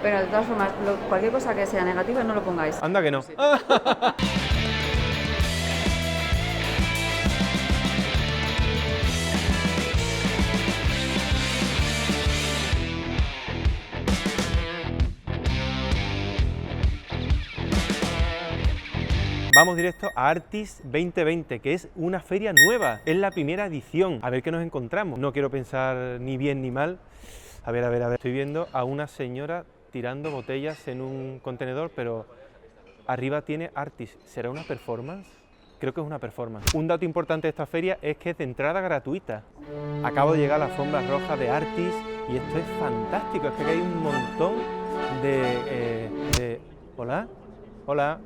Pero de todas formas, cualquier cosa que sea negativa no lo pongáis. Anda que no. Vamos directo a Artis 2020, que es una feria nueva, es la primera edición. A ver qué nos encontramos. No quiero pensar ni bien ni mal. A ver. Estoy viendo a una señora tirando botellas en un contenedor, pero arriba tiene Artis. ¿Será una performance? Creo que es una performance. Un dato importante de esta feria es que es de entrada gratuita. Acabo de llegar a la alfombra roja de Artis y esto es fantástico. Es que hay un montón de... ¿Hola? Hola.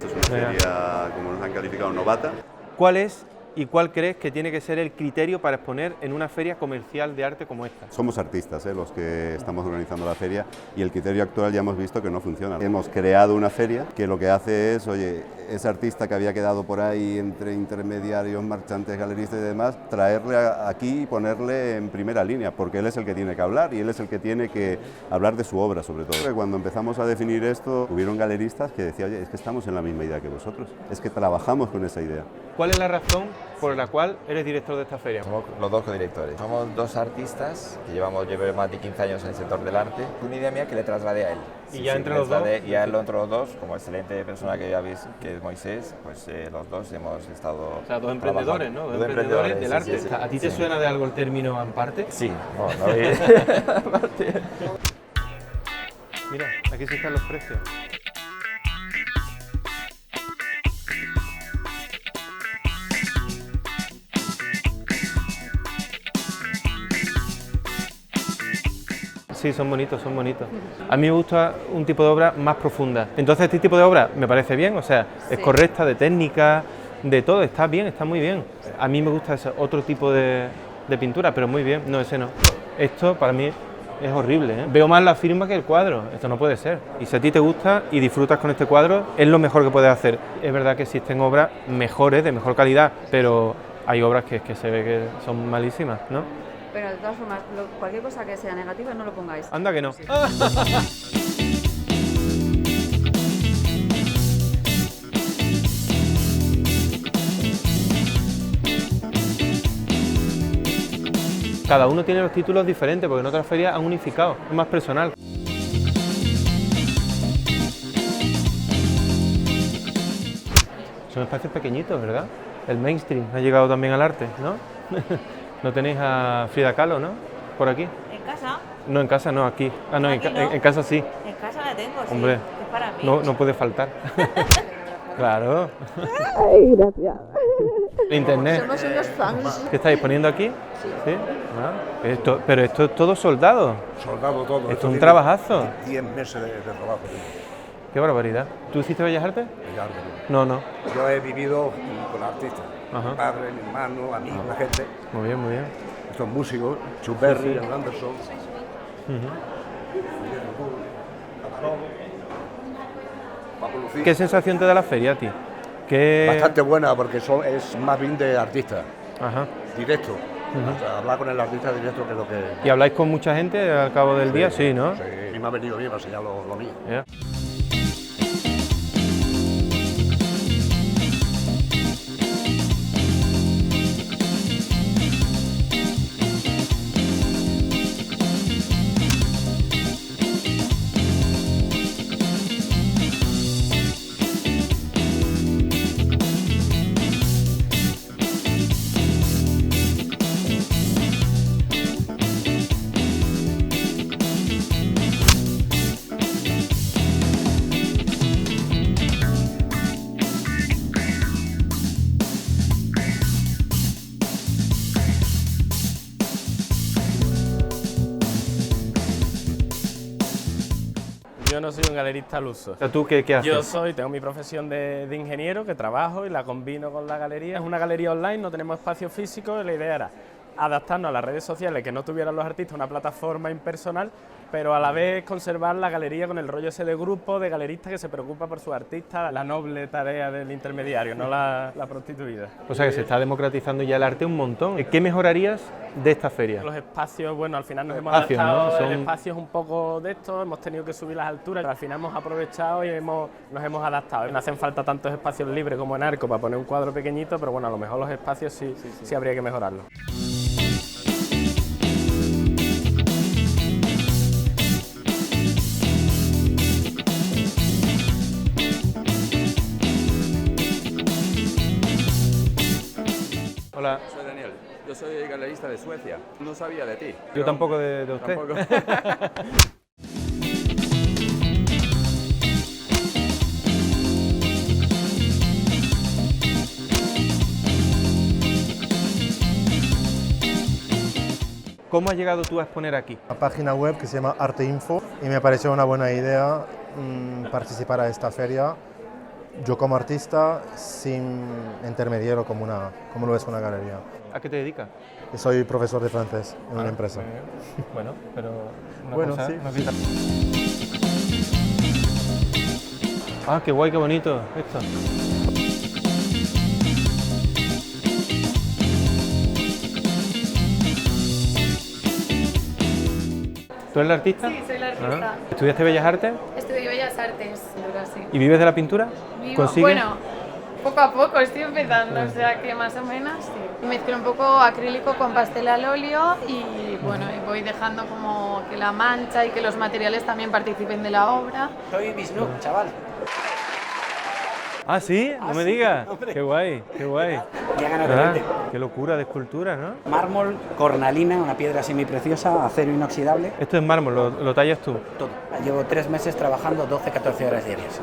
Esto es una feria, como nos han calificado, novata. ¿Cuál es y cuál crees que tiene que ser el criterio para exponer en una feria comercial de arte como esta? Somos artistas, los que estamos organizando la feria, y el criterio actual ya hemos visto que no funciona. Hemos creado una feria que lo que hace es, oye, ese artista que había quedado por ahí entre intermediarios, marchantes, galeristas y demás, traerle aquí y ponerle en primera línea, porque él es el que tiene que hablar y él es el que tiene que hablar de su obra, sobre todo. Cuando empezamos a definir esto, hubieron galeristas que decían, oye, es que estamos en la misma idea que vosotros, es que trabajamos con esa idea. ¿Cuál es la razón por la cual eres director de esta feria? Somos los dos codirectores. Somos dos artistas que llevo más de 15 años en el sector del arte. Una idea mía que le trasladé a él. ¿Y ya entre los dos? Y a él entre los dos, como excelente persona que ya veis, que es Moisés, pues los dos hemos estado... O sea, dos emprendedores, ¿no? Dos emprendedores del arte. Sí. ¿A ti te suena de algo el término amparte? Sí. No, Mira, aquí sí están los precios. Sí, son bonitos, son bonitos. A mí me gusta un tipo de obra más profunda. Entonces, este tipo de obra me parece bien, o sea, es correcta, de técnica, de todo, está bien, está muy bien. A mí me gusta ese otro tipo de pintura, pero muy bien. No, ese no. Esto para mí es horrible, ¿eh? Veo más la firma que el cuadro. Esto no puede ser. Y si a ti te gusta y disfrutas con este cuadro, es lo mejor que puedes hacer. Es verdad que existen obras mejores, de mejor calidad, pero hay obras que se ve que son malísimas, ¿no? Pero de todas formas, cualquier cosa que sea negativa no lo pongáis. Anda que no. Cada uno tiene los títulos diferentes, porque en otras ferias han unificado, es más personal. Son espacios pequeñitos, ¿verdad? El mainstream ha llegado también al arte, ¿no? ¿No tenéis a Frida Kahlo, no? Por aquí. ¿En casa? No, en casa no, aquí. Ah, no, Aquí no. En casa sí. En casa la tengo, sí. Hombre, Es para mí. no puede faltar. Claro. Ay, gracias. Internet. Somos unos fans. ¿Qué estáis poniendo aquí? Sí. Pero esto es todo soldado. Soldado todo. Esto es un trabajazo. 10 meses de trabajo. Qué barbaridad. ¿Tú hiciste Bellas Artes? No. Yo he vivido con artistas. Ajá. Mi padre, mi hermano, amigos, la gente. Muy bien, muy bien. Estos músicos, Chuck Berry, Sí. Anderson. Paco Lucía. ¿Qué sensación te da la feria a ti? Bastante buena porque es más bien de artista, Ajá. directo. Hablar con el artista directo que lo que... ¿Y habláis con mucha gente al cabo del día? Sí, ¿no? Sí, y me ha venido bien para enseñar lo mío. Ya. Yo no soy un galerista al uso. O sea, ¿tú qué haces? Tengo mi profesión de ingeniero, que trabajo y la combino con la galería. Es una galería online, no tenemos espacio físico y la idea era adaptarnos a las redes sociales, que no tuvieran los artistas una plataforma impersonal pero a la vez conservar la galería con el rollo ese de grupo, de galerista que se preocupa por su artista, la noble tarea del intermediario, no la prostituida. O sea que se está democratizando ya el arte un montón. ¿Qué mejorarías de esta feria? Los espacios, bueno, al final nos hemos Espacios, adaptado, ¿no? Son- el espacio es un poco de esto, hemos tenido que subir las alturas, pero al final hemos aprovechado y nos hemos adaptado. No hacen falta tantos espacios libres como en Arco para poner un cuadro pequeñito, pero bueno, a lo mejor los espacios sí habría que mejorarlos. Hola, Soy Daniel, yo soy galerista de Suecia. No sabía de ti. yo tampoco de usted. Tampoco. ¿Cómo has llegado tú a exponer aquí? Una página web que se llama Arte Info y me pareció una buena idea participar a esta feria. Yo como artista, sin intermediario como lo es una galería. ¿A qué te dedicas? Soy profesor de francés en una empresa. Bueno, pero una Bueno, cosa sí. no quita. Ah, qué guay, qué bonito esto. ¿Tú eres la artista? Sí, soy la artista. ¿Estudiaste Bellas Artes? Estudio Bellas Artes, ahora sí. ¿Y vives de la pintura? Vivo- ¿Consigues? Bueno, poco a poco estoy empezando, o sea que más o menos sí. Mezclo un poco acrílico con pastel al óleo y bueno, y voy dejando como que la mancha y que los materiales también participen de la obra. Soy Vishnu, chaval. Ah, ¿sí? No me digas. Qué guay, qué guay. Ya ganado ¿Verdad? 20. Qué locura de escultura, ¿no? Mármol, cornalina, una piedra semipreciosa, acero inoxidable, Esto es mármol, lo tallas tú. todo. Llevo 3 meses trabajando 12-14 horas diarias.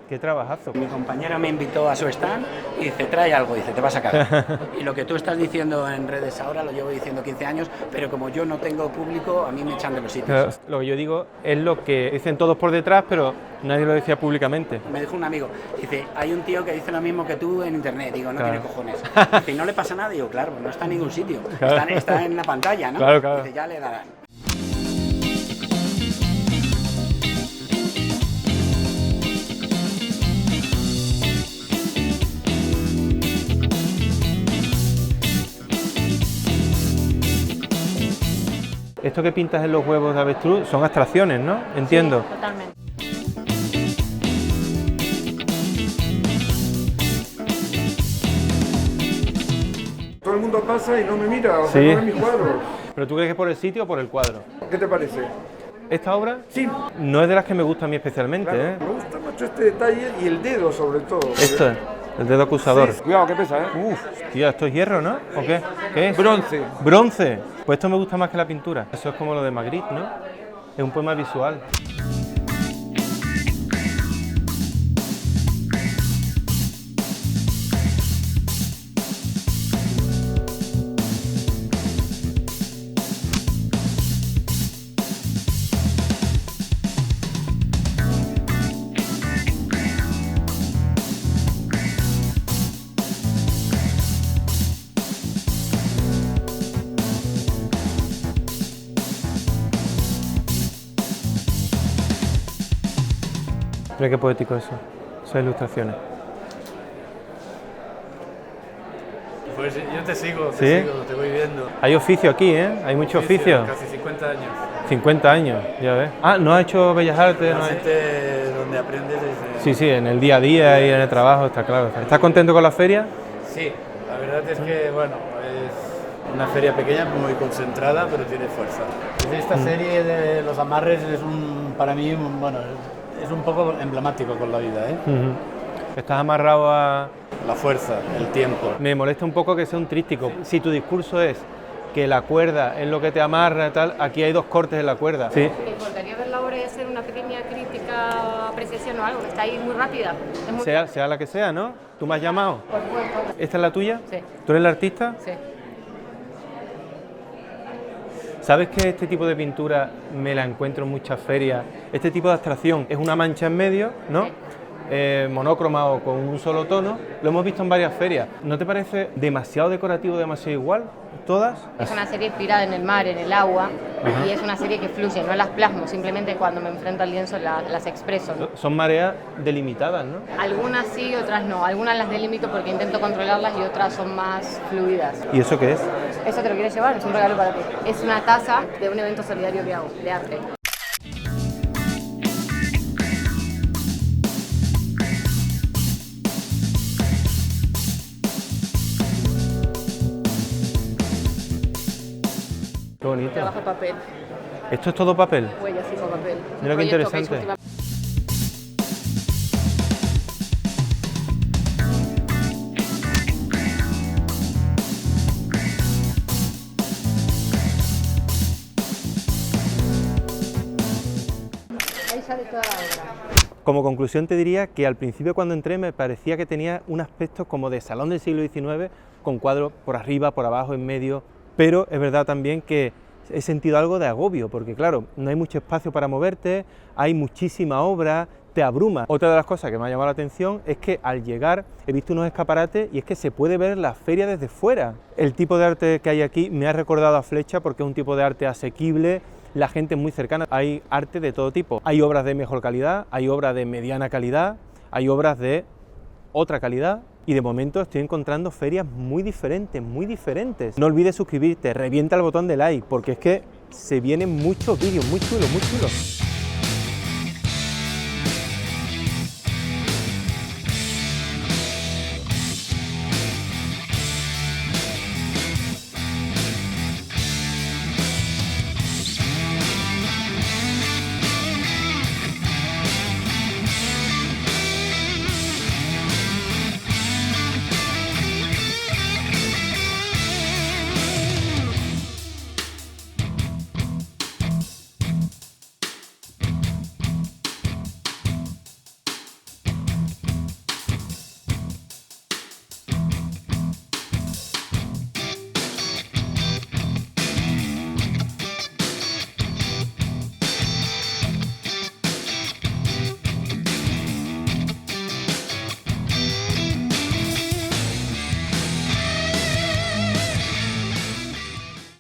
Qué trabajazo. Mi compañero me invitó a su stand y dice, trae algo, dice, te vas a cagar. Y lo que tú estás diciendo en redes ahora lo llevo diciendo 15 años, pero como yo no tengo público, a mí me echan de los sitios. Lo que yo digo es lo que dicen todos por detrás, pero nadie lo decía públicamente. Me dijo un amigo, dice, hay un tío que dice lo mismo que tú en internet, digo, no Claro. tiene cojones. Dice, ¿y no le pasa nada? Digo, claro, no está en ningún sitio, Claro. está en la pantalla, ¿no? Claro, claro. Dice, ya le darán. Esto que pintas en los huevos de avestruz son abstracciones, ¿no? Entiendo. Sí, totalmente. Todo el mundo pasa y no me mira, o sea, Sí. no ve mis cuadros. ¿Pero tú crees que por el sitio o por el cuadro? ¿Qué te parece? Esta obra Sí, no es de las que me gusta a mí especialmente, claro, ¿eh? me gusta mucho este detalle y el dedo sobre todo. Esto es, el dedo acusador. Sí, cuidado, que pesa, ¿eh? Uf, tío, esto es hierro, ¿no? ¿O qué? ¿Qué es? Bronce. Bronce. Pues esto me gusta más que la pintura. Eso es como lo de Magritte, ¿no? Es un poema visual. Mira qué poético eso. Esas ilustraciones. Pues yo te sigo, ¿Sí? te voy viendo. Hay oficio aquí, ¿eh? Hay mucho oficio. Casi 50 años. 50 años, ya ves. Ah, ¿no has hecho Bellas Artes? ¿No has- Realmente donde aprendes es... Sí, sí, en el día a día y en el trabajo, está claro. ¿Estás contento con la feria? Sí, la verdad es que, bueno, es una feria pequeña, muy concentrada, pero tiene fuerza. Esta serie de los amarres es para mí, bueno, es un poco emblemático con la vida, ¿eh? Estás amarrado a... La fuerza, el tiempo. Me molesta un poco que sea un tríptico. Si tu discurso es que la cuerda es lo que te amarra y tal, aquí hay 2 cortes en la cuerda. Sí. ¿Te importaría ver la obra y hacer una pequeña crítica, apreciación o algo? Está ahí muy rápida. Es muy... Sea la que sea, ¿no? ¿Tú me has llamado? Por supuesto. ¿Esta es la tuya? Sí. ¿Tú eres la artista? Sí. ¿Sabes que este tipo de pintura me la encuentro en muchas ferias? Este tipo de abstracción es una mancha en medio, ¿no? Sí. monócroma o con un solo tono, lo hemos visto en varias ferias. ¿No te parece demasiado decorativo, demasiado igual? ¿Todas? Es una serie inspirada en el mar, en el agua, y es una serie que fluye, no las plasmo, simplemente cuando me enfrento al lienzo las expreso, ¿no? Son mareas delimitadas, ¿no? Algunas sí, otras no. Algunas las delimito porque intento controlarlas y otras son más fluidas. ¿Y eso qué es? ¿Eso te lo quieres llevar? Es un regalo para ti. Es una taza de un evento solidario que hago, de arte. Qué bonito. Trabajo papel. ¿Esto es todo papel? Huellas y con papel. Mira qué interesante. Ahí sale toda la obra. Como conclusión te diría que al principio cuando entré me parecía que tenía un aspecto como de salón del siglo XIX, con cuadros por arriba, por abajo, en medio, pero es verdad también que he sentido algo de agobio, porque claro, no hay mucho espacio para moverte, hay muchísima obra, te abruma. Otra de las cosas que me ha llamado la atención es que al llegar he visto unos escaparates y es que se puede ver la feria desde fuera. El tipo de arte que hay aquí me ha recordado a Flecha porque es un tipo de arte asequible, la gente es muy cercana, hay arte de todo tipo. Hay obras de mejor calidad, hay obras de mediana calidad, hay obras de otra calidad. Y de momento estoy encontrando ferias muy diferentes, muy diferentes. No olvides suscribirte, revienta el botón de like, porque es que se vienen muchos vídeos muy chulos, muy chulos.